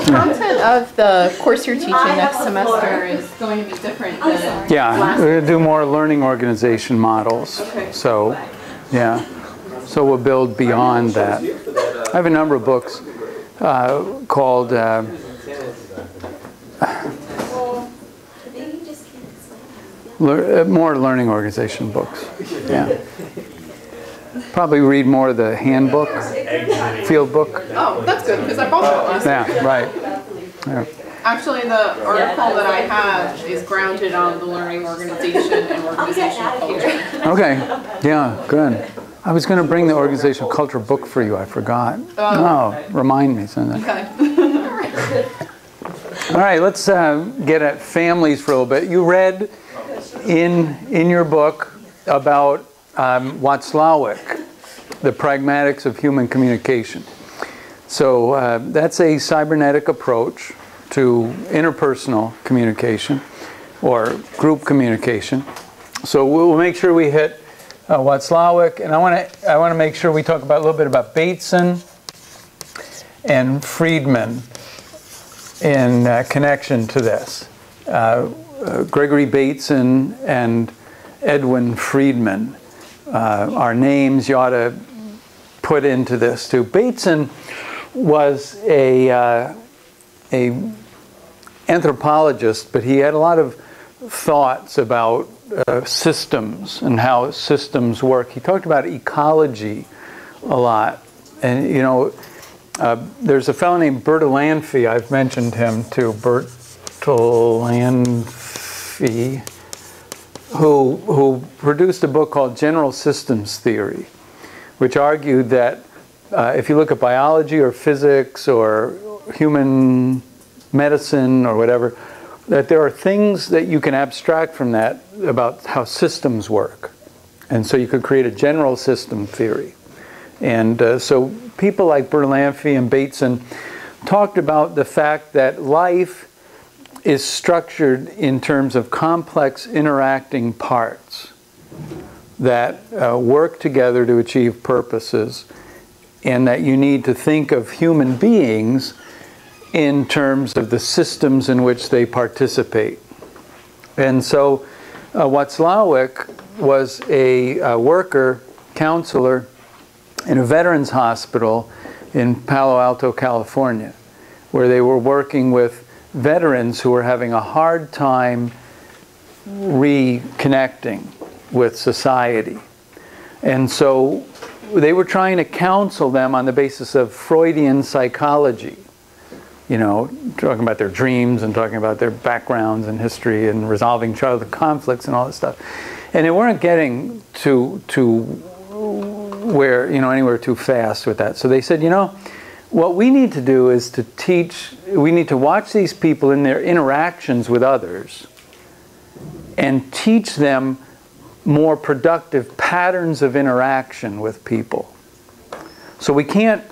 content of the course you're teaching next semester is going to be different than Yeah, we're going to do more learning organization models. Okay. So, yeah. So we'll build beyond that. I have a number of books called more learning organization books. Yeah. Probably read more of the handbook, field book. Oh, that's good, because I bought that last year. Yeah, right. Yeah. Actually, the article that I have is grounded on the learning organization and organizational culture. Okay, yeah, good. I was going to bring the organizational culture book for you. I forgot. Oh, remind me something. Okay. All right, let's get at families for a little bit. You read in your book about Watzlawick, the pragmatics of human communication. So that's a cybernetic approach to interpersonal communication or group communication. So we'll make sure we hit Watzlawick, and I want to make sure we talk about a little bit about Bateson and Friedman in connection to this. Gregory Bateson and Edwin Friedman are names you ought to put into this too. Bateson was a anthropologist, but he had a lot of thoughts about systems and how systems work. He talked about ecology a lot. And, you know, there's a fellow named Bertalanffy. I've mentioned him too, Bertalanffy, who produced a book called General Systems Theory, which argued that if you look at biology or physics or human medicine or whatever, that there are things that you can abstract from that about how systems work. And so you could create a general system theory. And so people like Bertalanffy and Bateson talked about the fact that life is structured in terms of complex interacting parts that work together to achieve purposes, and that you need to think of human beings in terms of the systems in which they participate. And so Watzlawick was a worker, counselor in a veterans hospital in Palo Alto, California, where they were working with veterans who were having a hard time reconnecting with society. And so they were trying to counsel them on the basis of Freudian psychology. You know, talking about their dreams and talking about their backgrounds and history and resolving childhood conflicts and all that stuff. And they weren't getting to where, you know, anywhere too fast with that. So they said, you know, what we need to do is to teach, we need to watch these people in their interactions with others and teach them more productive patterns of interaction with people. So we can't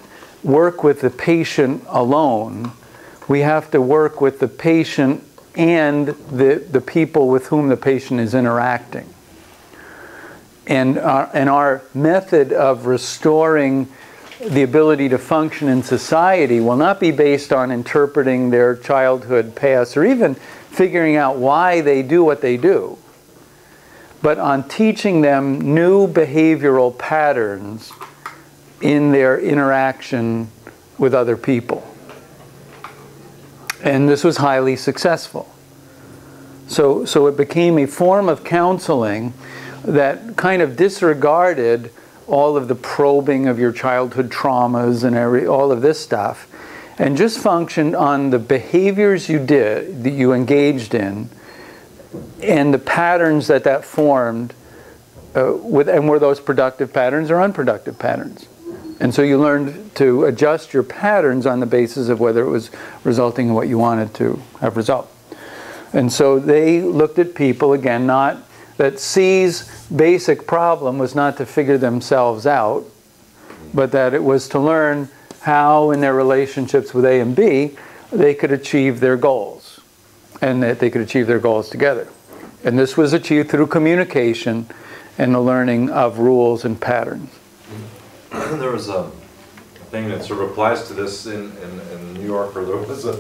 work with the patient alone. We have to work with the patient and the people with whom the patient is interacting. And our method of restoring the ability to function in society will not be based on interpreting their childhood past or even figuring out why they do what they do, but on teaching them new behavioral patterns in their interaction with other people. And this was highly successful. So it became a form of counseling that kind of disregarded all of the probing of your childhood traumas and all of this stuff, and just functioned on the behaviors that you engaged in, and the patterns that formed, and were those productive patterns or unproductive patterns. And so you learned to adjust your patterns on the basis of whether it was resulting in what you wanted to have result. And so they looked at people, again, not that C's basic problem was not to figure themselves out, but that it was to learn how in their relationships with A and B they could achieve their goals, and that they could achieve their goals together. And this was achieved through communication and the learning of rules and patterns. There was a thing that sort of applies to this in New York, where there was a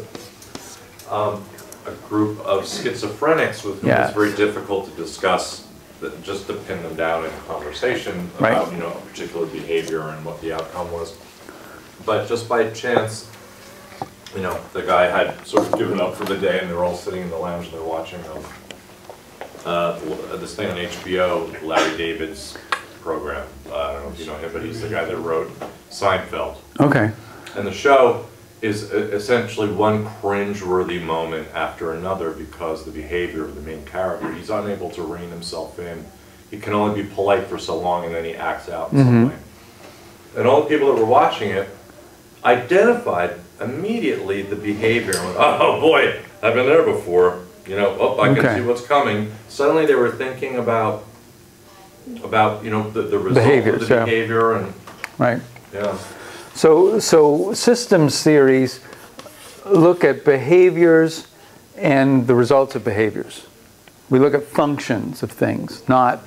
group of schizophrenics with whom it's very difficult to discuss, just to pin them down in conversation about a particular behavior and what the outcome was. But just by chance, the guy had sort of given up for the day, and they were all sitting in the lounge and they're watching this thing on HBO, Larry David's program. I don't know if you know him, but he's the guy that wrote Seinfeld. Okay. And the show is essentially one cringe-worthy moment after another because the behavior of the main character, he's unable to rein himself in. He can only be polite for so long, and then he acts out in some way. And all the people that were watching it identified immediately the behavior and went, oh boy, I've been there before. I can see what's coming. Suddenly they were thinking about the result of the behavior and So systems theories look at behaviors and the results of behaviors. We look at functions of things, not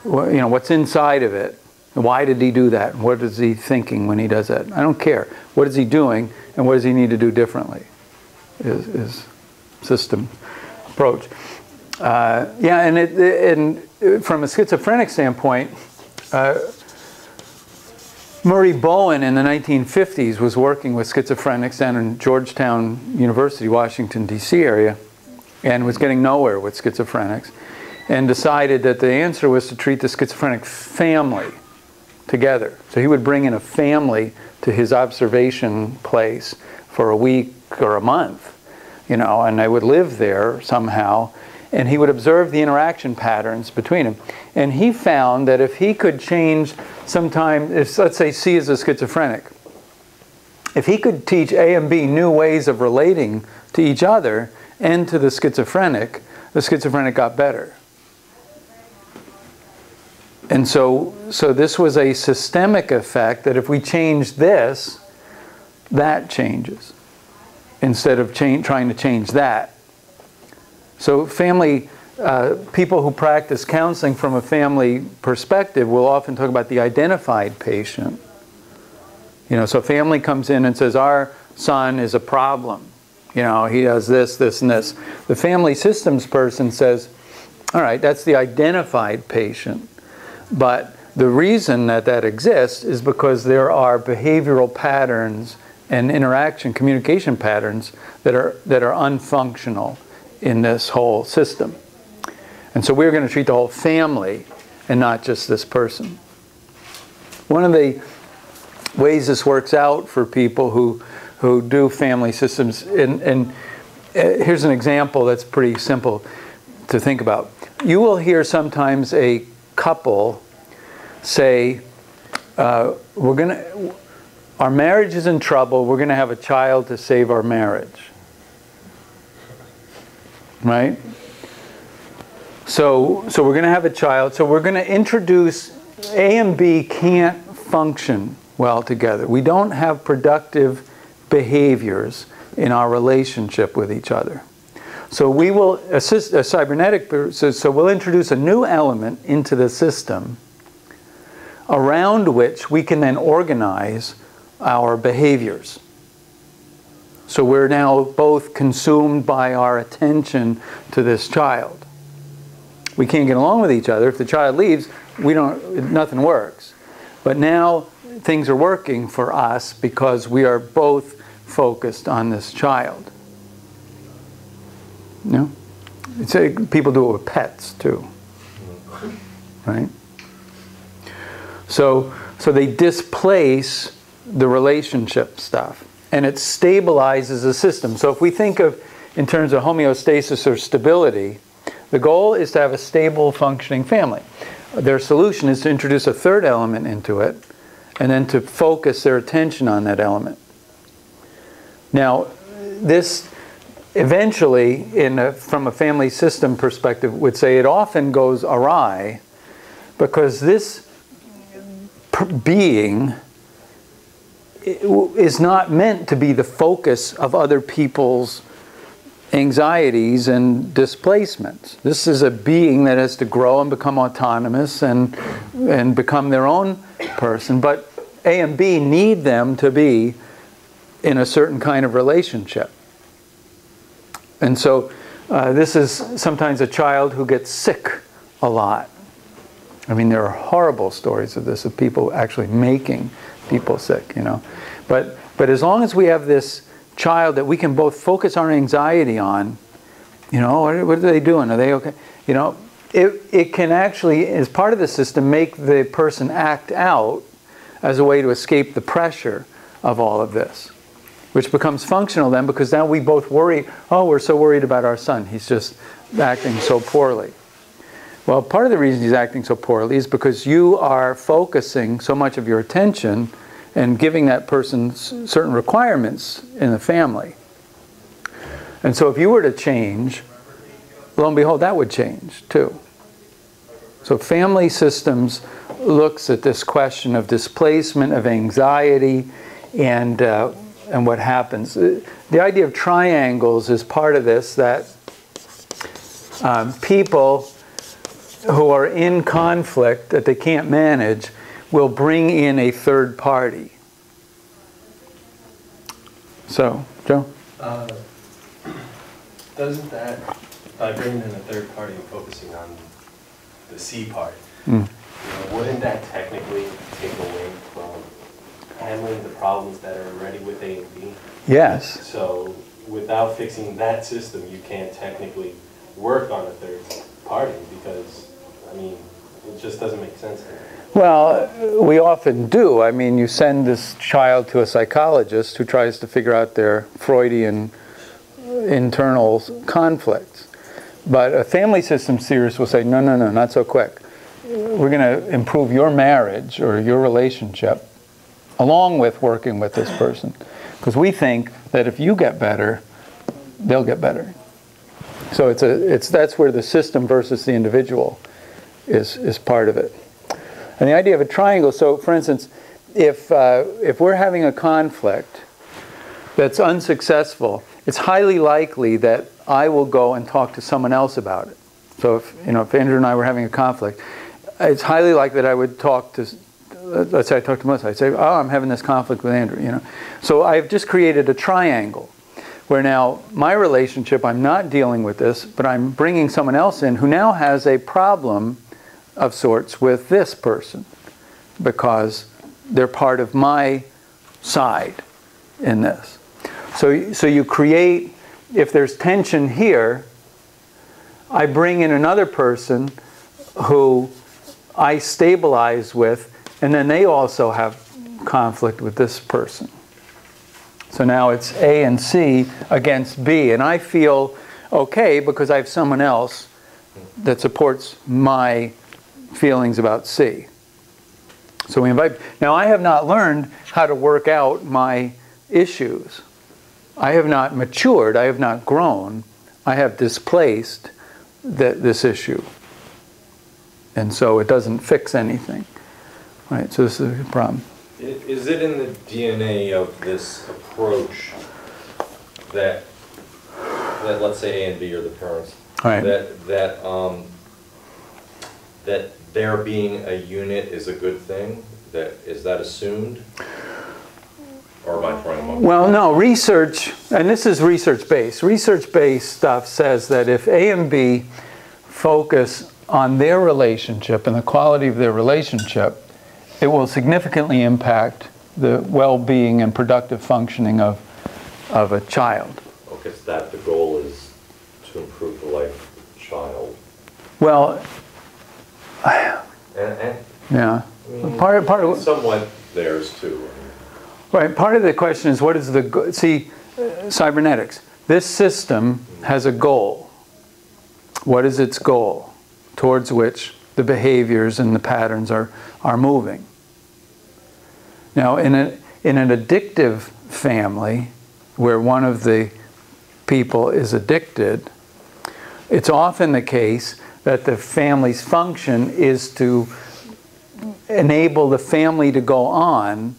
what's inside of it. Why did he do that? What is he thinking when he does that? I don't care. What is he doing, and what does he need to do differently? Is system approach. And from a schizophrenic standpoint, Murray Bowen in the 1950s was working with schizophrenics down in Georgetown University, Washington, D.C. area, and was getting nowhere with schizophrenics, and decided that the answer was to treat the schizophrenic family together. So he would bring in a family to his observation place for a week or a month, and they would live there somehow, and he would observe the interaction patterns between them. And he found that if he could change if let's say C is a schizophrenic, if he could teach A and B new ways of relating to each other and to the schizophrenic got better. And so this was a systemic effect that if we change this, that changes, instead of trying to change that. So people who practice counseling from a family perspective will often talk about the identified patient. So a family comes in and says, our son is a problem. He does this, this, and this. The family systems person says, all right, that's the identified patient. But the reason that exists is because there are behavioral patterns and communication patterns that are unfunctional in this whole system. And so we're going to treat the whole family and not just this person. One of the ways this works out for people who do family systems, and here's an example that's pretty simple to think about. You will hear sometimes a couple say, our marriage is in trouble, we're going to have a child to save our marriage. Right? So we're going to have a child, so we're going to introduce A and B can't function well together. We don't have productive behaviors in our relationship with each other. So we will assist a cybernetic, so we'll introduce a new element into the system around which we can then organize our behaviors. So we're now both consumed by our attention to this child. We can't get along with each other. If the child leaves, nothing works. But now things are working for us because we are both focused on this child. People do it with pets too, right? So they displace the relationship stuff, and it stabilizes the system. So if we think of in terms of homeostasis or stability, the goal is to have a stable, functioning family. Their solution is to introduce a third element into it, and then to focus their attention on that element. Now, this eventually, from a family system perspective, would say it often goes awry because this being is not meant to be the focus of other people's anxieties and displacements. This is a being that has to grow and become autonomous and become their own person. But A and B need them to be in a certain kind of relationship. And so this is sometimes a child who gets sick a lot. I mean, there are horrible stories of this, of people actually making people sick, you know. But as long as we have this child that we can both focus our anxiety on, you know, what are they doing? Are they okay? You know, it can actually, as part of the system, make the person act out as a way to escape the pressure of all of this, which becomes functional then, because now we both worry, oh, we're so worried about our son. He's just acting so poorly. Well, part of the reason he's acting so poorly is because you are focusing so much of your attention and giving that person certain requirements in the family. And so if you were to change, lo and behold, that would change too. So family systems looks at this question of displacement, of anxiety, and what happens. The idea of triangles is part of this, that people who are in conflict that they can't manage will bring in a third party. So, Joe? Doesn't that, by bringing in a third party and focusing on the C part, wouldn't that technically take away from handling the problems that are already with A and B? Yes. So without fixing that system, you can't technically work on a third party, because, I mean, it just doesn't make sense to me. Well, we often do. I mean, you send this child to a psychologist who tries to figure out their Freudian internal conflicts. But a family systems theorist will say, no, no, no, not so quick. We're going to improve your marriage or your relationship along with working with this person. Because we think that if you get better, they'll get better. So that's where the system versus the individual is part of it. And the idea of a triangle, so for instance, if we're having a conflict that's unsuccessful, it's highly likely that I will go and talk to someone else about it. So if Andrew and I were having a conflict, it's highly likely that I would talk to, let's say I talk to Melissa, I'd say, oh, I'm having this conflict with Andrew, you know. So I've just created a triangle where now my relationship, I'm not dealing with this, but I'm bringing someone else in who now has a problem of sorts with this person because they're part of my side in this. So you create, if there's tension here, I bring in another person who I stabilize with, and then they also have conflict with this person. So now it's A and C against B, and I feel okay because I have someone else that supports my feelings about C. So we invite. Now I have not learned how to work out my issues. I have not matured. I have not grown. I have displaced this issue. And so it doesn't fix anything. Right? So this is a problem. Is it in the DNA of this approach that let's say A and B are the parents, right, that their being a unit is a good thing? Is that assumed? Or am I throwing them off? Well, no, research, and this is research-based. Research-based stuff says that if A and B focus on their relationship and the quality of their relationship, it will significantly impact the well-being and productive functioning of a child. Okay, so that the goal is to improve the life of the child. Well, and yeah. I mean, part of somewhat theirs too. Right. Part of the question is, what is the see? Cybernetics. This system has a goal. What is its goal, towards which the behaviors and the patterns are moving? Now, in an addictive family, where one of the people is addicted, it's often the case that the family's function is to enable the family to go on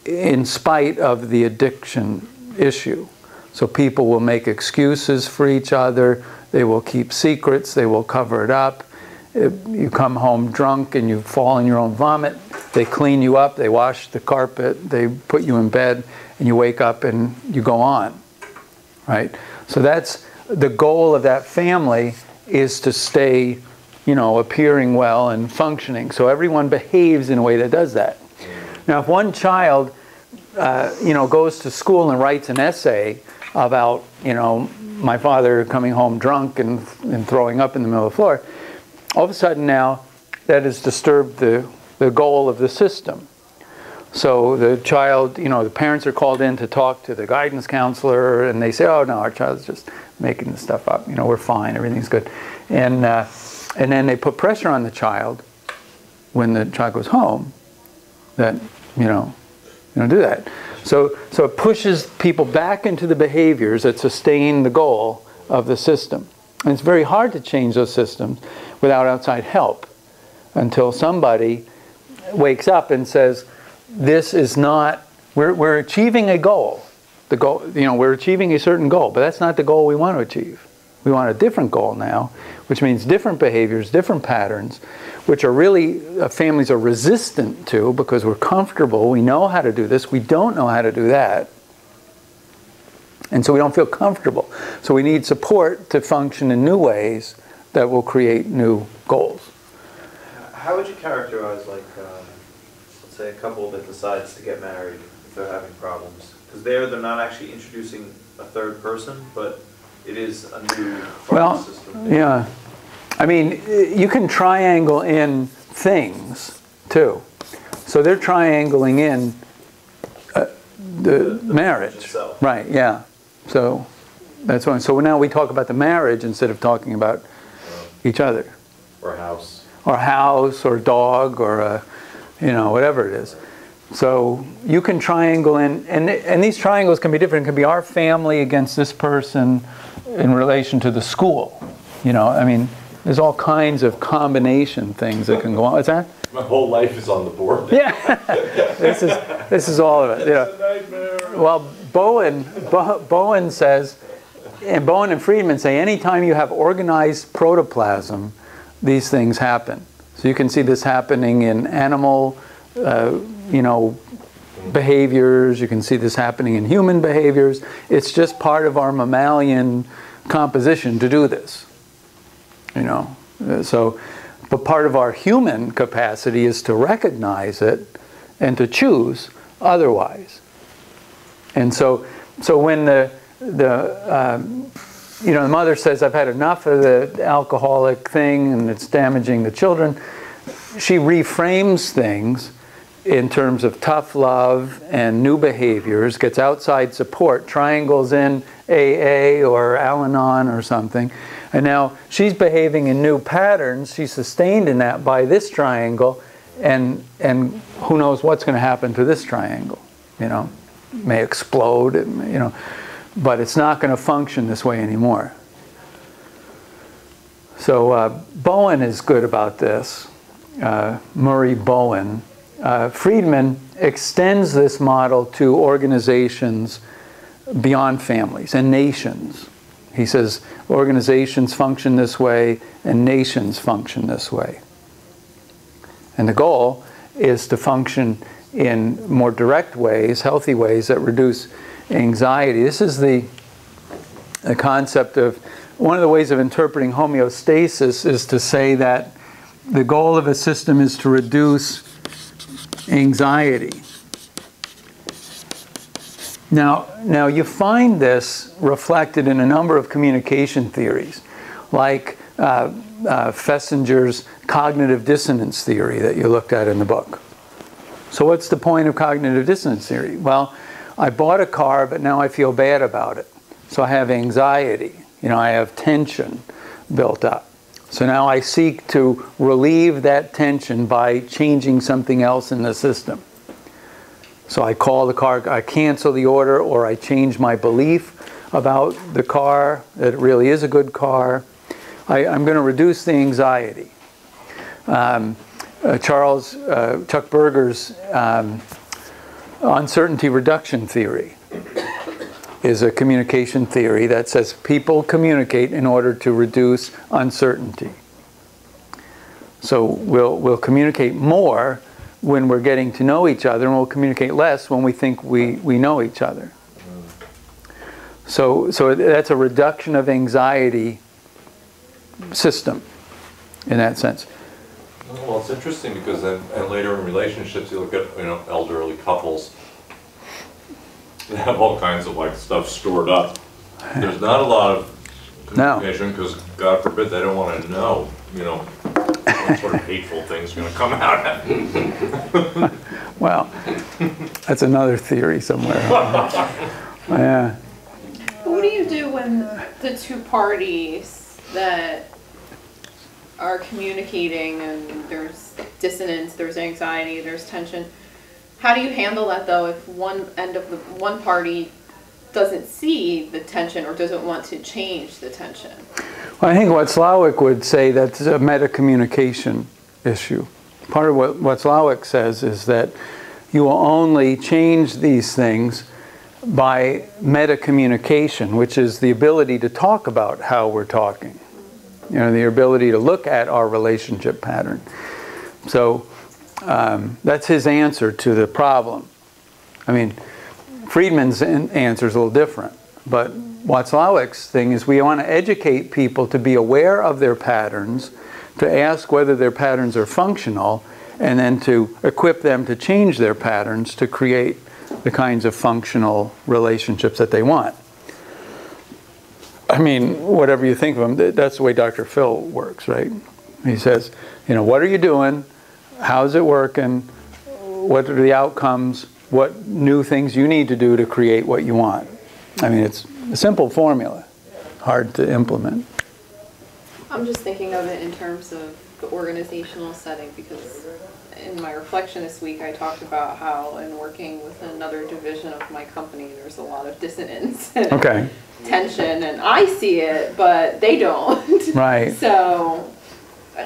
in spite of the addiction issue. So people will make excuses for each other, they will keep secrets, they will cover it up. If you come home drunk and you fall in your own vomit, They clean you up, they wash the carpet, they put you in bed, and you wake up and you go on, right? So that's the goal of that family, is to stay, you know, appearing well and functioning. So everyone behaves in a way that does that. Now, if one child, you know, goes to school and writes an essay about, you know, my father coming home drunk and throwing up in the middle of the floor, all of a sudden now that has disturbed the goal of the system. So the child, you know, the parents are called in to talk to the guidance counselor, and they say, oh no, our child's just making this stuff up, you know, we're fine, everything's good. And then they put pressure on the child when the child goes home that, you don't do that. So it pushes people back into the behaviors that sustain the goal of the system. And it's very hard to change those systems without outside help, until somebody wakes up and says, this is not, we're achieving a goal. The goal, you know, we're achieving a certain goal, but that's not the goal we want to achieve. We want a different goal now, which means different behaviors, different patterns, which are really, families are resistant to, because we're comfortable, we know how to do this, we don't know how to do that. And so we don't feel comfortable. So we need support to function in new ways that will create new goals. How would you characterize, like, let's say a couple that decides to get married if they're having problems? Because they're not actually introducing a third person, but it is a new part of the system. Yeah. I mean, you can triangle in things, too. So they're triangling in the marriage. Itself. Right, yeah. So that's one. So now we talk about the marriage instead of talking about each other. Or house. Or house, or dog, or you know, whatever it is. So you can triangle in, and these triangles can be different. It can be our family against this person in relation to the school. You know, I mean, there's all kinds of combination things that can go on. What's that? My whole life is on the board. Yeah, this is all of it. You know. It's a nightmare. Well, Bowen says, and Bowen and Friedman say, anytime you have organized protoplasm, these things happen. So you can see this happening in animal, you know, behaviors. You can see this happening in human behaviors. It's just part of our mammalian composition to do this. You know, so, but part of our human capacity is to recognize it and to choose otherwise. And so when you know, the mother says, I've had enough of the alcoholic thing and it's damaging the children, she reframes things in terms of tough love and new behaviors, gets outside support, triangles in AA or Al-Anon or something, and now she's behaving in new patterns. She's sustained in that by this triangle, and who knows what's going to happen to this triangle, you know. It may explode, you know. But it's not going to function this way anymore. So Bowen is good about this, Murray Bowen. Friedman extends this model to organizations beyond families and nations. He says organizations function this way and nations function this way. And the goal is to function in more direct ways, healthy ways that reduce anxiety. This is the concept of, one of the ways of interpreting homeostasis is to say that the goal of a system is to reduce anxiety. Now you find this reflected in a number of communication theories, like Fessinger's cognitive dissonance theory that you looked at in the book. So what's the point of cognitive dissonance theory? Well, I bought a car, but now I feel bad about it. So I have anxiety. You know, I have tension built up. So now I seek to relieve that tension by changing something else in the system. So I call the car, I cancel the order, or I change my belief about the car, that it really is a good car. I'm going to reduce the anxiety. Chuck Berger's uncertainty reduction theory is a communication theory that says people communicate in order to reduce uncertainty. So we'll communicate more when we're getting to know each other, and we'll communicate less when we think we know each other. So that's a reduction of anxiety system in that sense. Well, it's interesting because then, and later in relationships, you look at, you know, elderly couples. They have all kinds of like stuff stored up. There's not a lot of communication because, God forbid, they don't want to know, you know, what sort of hateful things are going to come out. Well, that's another theory somewhere. Yeah. What do you do when the two parties that are communicating and there's dissonance, there's anxiety, there's tension? How do you handle that though if one party doesn't see the tension or doesn't want to change the tension? Well, I think Watzlawick would say that's a meta-communication issue. Part of what Watzlawick says is that you will only change these things by meta-communication, which is the ability to talk about how we're talking. You know, the ability to look at our relationship pattern. So that's his answer to the problem. I mean, Friedman's answer is a little different, but Watzlawick's thing is we want to educate people to be aware of their patterns, to ask whether their patterns are functional, and then to equip them to change their patterns to create the kinds of functional relationships that they want. I mean, whatever you think of him, that's the way Dr. Phil works, right? He says, you know, what are you doing? How's it working? What are the outcomes? What new things you need to do to create what you want? I mean, it's a simple formula, hard to implement. I'm just thinking of it in terms of the organizational setting, because in my reflection this week I talked about how in working with another division of my company there's a lot of dissonance and tension, and I see it but they don't. Right. So,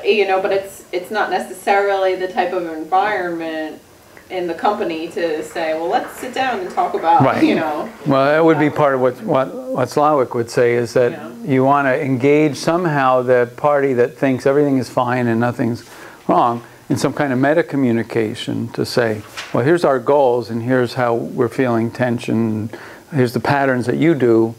you know, but it's not necessarily the type of environment in the company to say, well, let's sit down and talk about, you know. Well, that would be part of what Slavic would say, is that you want to engage somehow the party that thinks everything is fine and nothing's wrong in some kind of meta-communication to say, well, here's our goals and here's how we're feeling tension, here's the patterns that you do,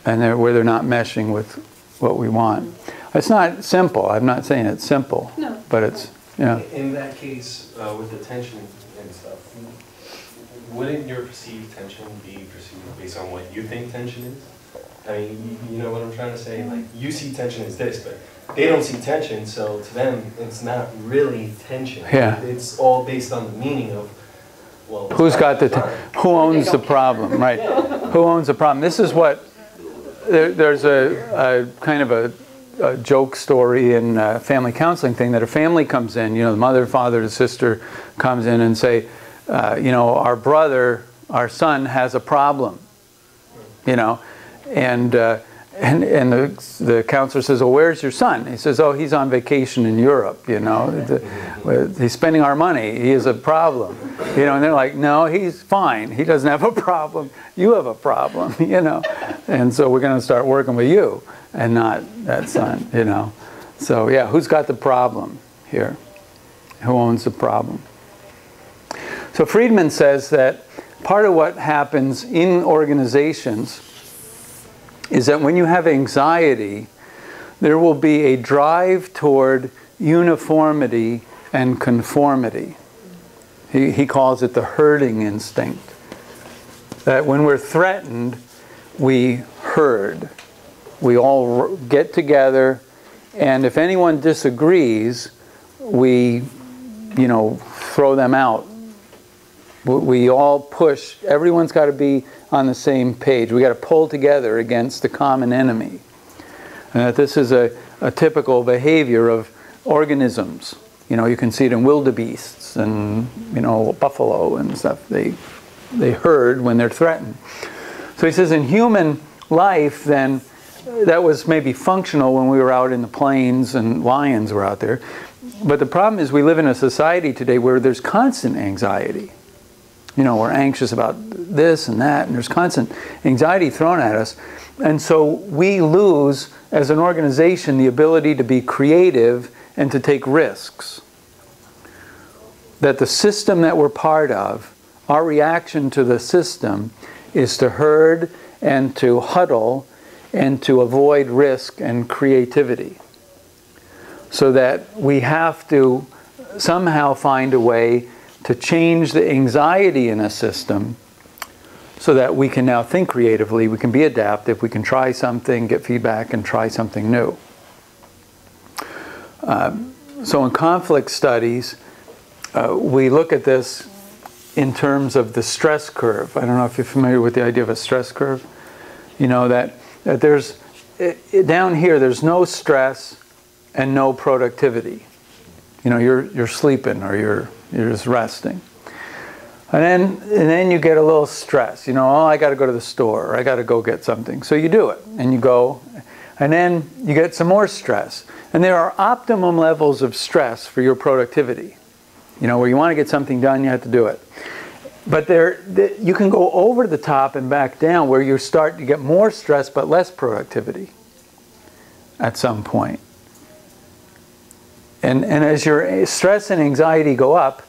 and where they're not meshing with what we want. It's not simple. I'm not saying it's simple, but it's, In that case, with the tension and stuff, wouldn't your perceived tension be perceived based on what you think tension is? I mean, you know what I'm trying to say? Like, you see tension as this, but they don't see tension, so to them, it's not really tension. Yeah. It's all based on the meaning of, well, who's got who owns the problem, right? Who owns the problem? This is what, there's a kind of a joke story in a family counseling thing, that a family comes in, you know, the mother, father, the sister comes in and say, you know, our son has a problem, you know, and the counselor says, well, where's your son? He says, oh, he's on vacation in Europe, you know, he's spending our money, he has a problem, you know, and they're like, no, he's fine, he doesn't have a problem, you have a problem, you know, and so we're going to start working with you and not that son, you know. So yeah, who's got the problem here? Who owns the problem? So Friedman says that part of what happens in organizations is that when you have anxiety, there will be a drive toward uniformity and conformity. He calls it the herding instinct. That when we're threatened, we herd. We all get together, and if anyone disagrees, we, you know, throw them out. We all push, everyone's got to be on the same page. We got to pull together against the common enemy. And this is a typical behavior of organisms. You know, you can see it in wildebeests and, you know, buffalo and stuff. They herd when they're threatened. So he says in human life, then, that was maybe functional when we were out in the plains and lions were out there. But the problem is we live in a society today where there's constant anxiety. You know, we're anxious about this and that, and there's constant anxiety thrown at us. And so we lose, as an organization, the ability to be creative and to take risks. that the system that we're part of, our reaction to the system is to herd and to huddle and to avoid risk and creativity. So that we have to somehow find a way to change the anxiety in a system so that we can now think creatively, we can be adaptive, we can try something, get feedback, and try something new. So in conflict studies, we look at this in terms of the stress curve. I don't know if you're familiar with the idea of a stress curve. You know that there's, down here there's no stress and no productivity. You know, you're sleeping or you're just resting. And then you get a little stress. You know, oh, I got to go to the store, or I got to go get something. So you do it, and you go, and then you get some more stress. And there are optimum levels of stress for your productivity. You know, where you want to get something done, you have to do it. But you can go over the top and back down, where you start to get more stress but less productivity at some point. And as your stress and anxiety go up,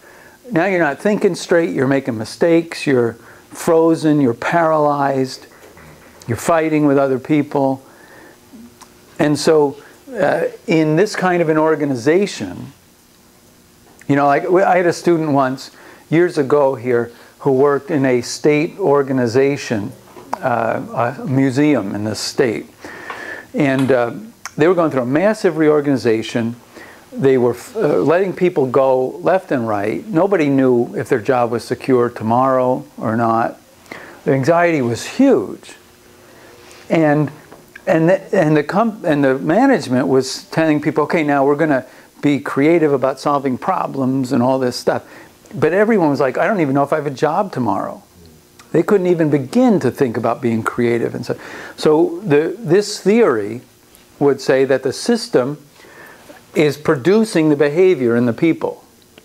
now you're not thinking straight, you're making mistakes, you're frozen, you're paralyzed, you're fighting with other people. And so in this kind of an organization, you know, like I had a student once, years ago here, who worked in a state organization, a museum in the state. And they were going through a massive reorganization. They were letting people go left and right. Nobody knew if their job was secure tomorrow or not. The anxiety was huge. And the management was telling people, okay, now we're going to be creative about solving problems and all this stuff. But everyone was like, I don't even know if I have a job tomorrow. They couldn't even begin to think about being creative. And so this theory would say that the system is producing the behavior in the people.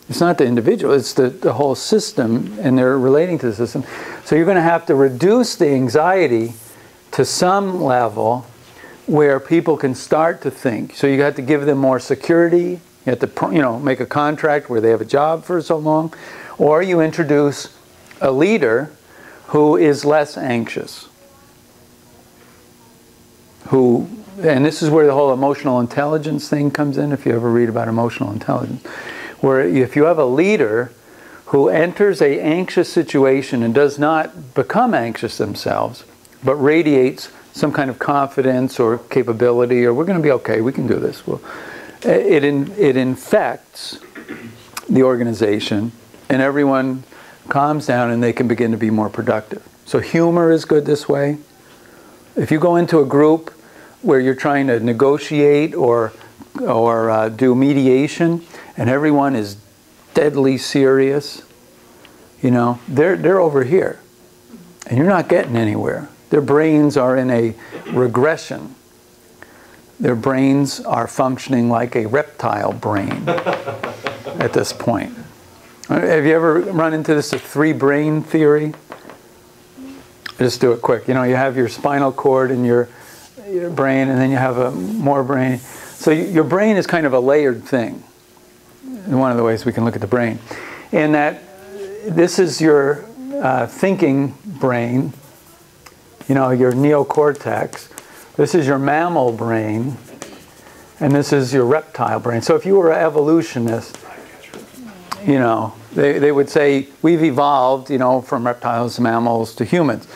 It's not the individual, it's the whole system, and they're relating to the system. So you're going to have to reduce the anxiety to some level where people can start to think. So you have to give them more security. You have to, you know, make a contract where they have a job for so long. Or you introduce a leader who is less anxious. And this is where the whole emotional intelligence thing comes in, if you ever read about emotional intelligence. Where if you have a leader who enters an anxious situation and does not become anxious themselves, but radiates some kind of confidence or capability, or we're going to be okay, we can do this. Well, it infects the organization, and everyone calms down and they can begin to be more productive. So humor is good this way. If you go into a group where you're trying to negotiate or do mediation, and everyone is deadly serious, you know, they're over here, and you're not getting anywhere. Their brains are in a regression. Their brains are functioning like a reptile brain at this point. Have you ever run into this, a three-brain theory? Just do it quick. You know, you have your spinal cord and your brain, and then you have more brain. So your brain is kind of a layered thing. One of the ways we can look at the brain. And that this is your thinking brain, you know, your neocortex. This is your mammal brain, and this is your reptile brain. So if you were an evolutionist, you know, they would say we've evolved, you know, from reptiles to mammals to humans.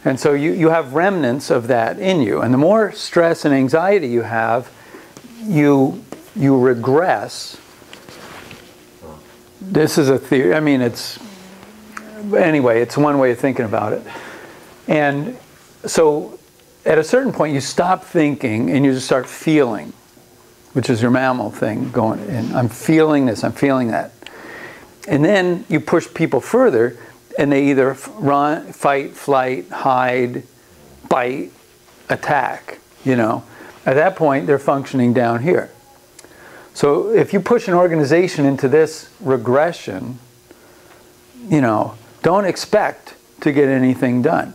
And so you have remnants of that in you. And the more stress and anxiety you have, you regress. This is a theory. I mean, anyway, it's one way of thinking about it. And so at a certain point, you stop thinking and you just start feeling, which is your mammal thing going in. I'm feeling this, I'm feeling that. And then you push people further, and they either run, fight, flight, hide, bite, attack, you know. At that point, they're functioning down here. So if you push an organization into this regression, you know, don't expect to get anything done.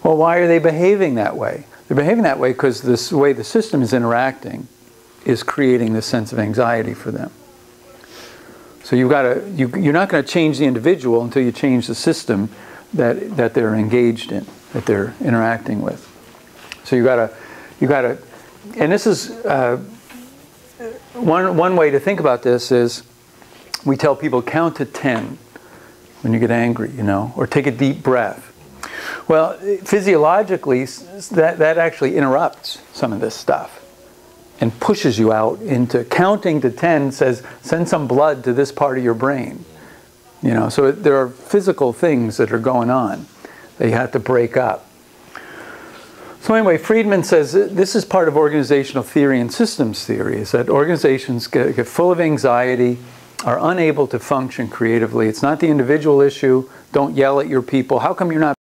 Well, why are they behaving that way? They're behaving that way because this way the system is interacting is creating this sense of anxiety for them. So you've got to, you're not going to change the individual until you change the system that they're engaged in, that they're interacting with. So you got to, and this is one way to think about this is we tell people count to 10 when you get angry, you know, or take a deep breath. Well, physiologically, that actually interrupts some of this stuff and pushes you out into counting to 10 says, send some blood to this part of your brain. You know, so there are physical things that are going on that you have to break up. So anyway, Friedman says this is part of organizational theory and systems theory, is that organizations get full of anxiety, are unable to function creatively. It's not the individual issue. Don't yell at your people. How come you're not